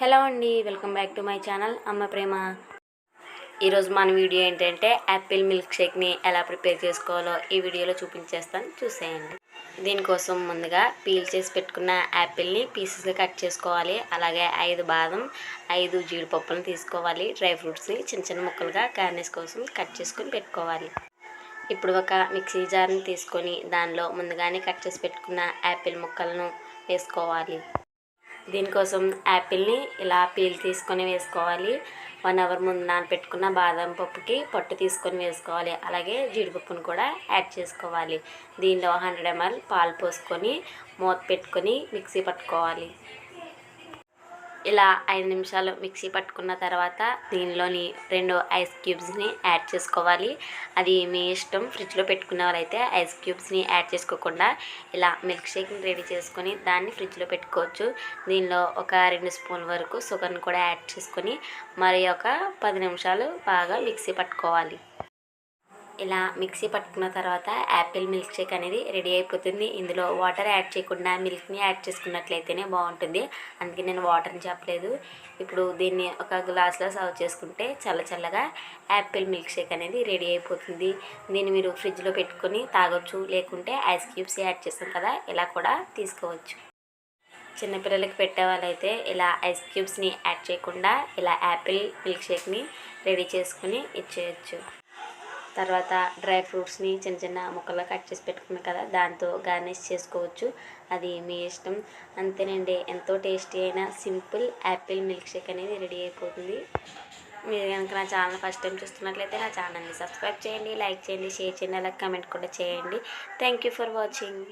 Hello అండి, welcome back to my channel అమ్మ ప్రేమ. ఈరోజు మన వీడియో ఏంటంటే యాపిల్ మిల్క్ షేక్ని ఎలా ప్రిపేర్ చేసుకోవాలో ఈ వీడియోలో చూపించేస్తాను, చూసేయండి. దీనికోసం ముందుగా పీల్ చేసి పెట్టుకున్న యాపిల్ని పీసెస్గా కట్ చేసుకోవాలి. అలాగే 5 బాదం 5 జీడిపప్పులను తీసుకోవాలి. డ్రై ఫ్రూట్స్ని చిన్న చిన్న ముక్కలుగా గార్నిష్ కోసం కట్ చేసుకొని పెట్టుకోవాలి. ఇప్పుడు ఒక మిక్సీ జార్ని తీసుకొని దానిలో ముందుగానే కట్ చేసి పెట్టుకున్న యాపిల్ ముక్కలను వేసుకోవాలి. దీనికోసం యాపిల్ని ఇలా పీల్ తీసుకొని వేసుకోవాలి. 1 అవర్ ముందు నానపెట్టుకున్న బాదం పప్పుకి పొట్టు తీసుకొని వేసుకోవాలి. అలాగే జీడిపప్పును కూడా యాడ్ చేసుకోవాలి. దీనిలో 100 ml పాలు పోసుకొని మూత పెట్టుకొని మిక్సీ పట్టుకోవాలి. ఇలా 5 నిమిషాలు మిక్సీ పట్టుకున్న తర్వాత దీనిలోని 2 ఐస్ క్యూబ్స్ని యాడ్ చేసుకోవాలి. అది మీ ఇష్టం. ఫ్రిడ్జ్లో పెట్టుకున్న వాళ్ళైతే ఐస్ క్యూబ్స్ని యాడ్ చేసుకోకుండా ఇలా మిల్క్ షేక్ని రెడీ చేసుకొని దాన్ని ఫ్రిడ్జ్లో పెట్టుకోవచ్చు. దీనిలో ఒక 2 స్పూన్ల వరకు షుగర్ని కూడా యాడ్ చేసుకొని మరి ఒక 10 నిమిషాలు బాగా మిక్సీ పట్టుకోవాలి. ఇలా మిక్సీ పట్టుకున్న తర్వాత యాపిల్ మిల్క్ షేక్ అనేది రెడీ అయిపోతుంది. ఇందులో వాటర్ యాడ్ చేయకుండా మిల్క్ని యాడ్ చేసుకున్నట్లయితేనే బాగుంటుంది. అందుకే నేను వాటర్ని చెప్పలేదు. ఇప్పుడు దీన్ని ఒక గ్లాస్లో సర్వ్ చేసుకుంటే చల్లగా యాపిల్ మిల్క్ షేక్ అనేది రెడీ అయిపోతుంది. దీన్ని మీరు ఫ్రిడ్జ్లో పెట్టుకొని తాగొచ్చు, లేకుంటే ఐస్ క్యూబ్స్ యాడ్ చేస్తాం కదా, ఇలా కూడా తీసుకోవచ్చు. చిన్నపిల్లలకి పెట్టే వాళ్ళైతే ఇలా ఐస్ క్యూబ్స్ని యాడ్ చేయకుండా ఇలా యాపిల్ మిల్క్ షేక్ని రెడీ చేసుకుని ఇచ్చేయచ్చు. తర్వాత డ్రై ఫ్రూట్స్ని చిన్న ముక్కలుగా కట్ చేసి పెట్టుకున్నాం కదా, దాంతో గార్నిష్ చేసుకోవచ్చు. అది మీ ఇష్టం. అంతేనండి, ఎంతో టేస్టీ అయిన సింపుల్ యాపిల్ మిల్క్ షేక్ అనేది రెడీ అయిపోతుంది. మీరు కనుక నా ఛానల్ ఫస్ట్ టైం చూస్తున్నట్లయితే నా ఛానల్ని సబ్స్క్రైబ్ చేయండి, లైక్ చేయండి, షేర్ చేయండి, అలాగే కమెంట్ కూడా చేయండి. Thank you for watching.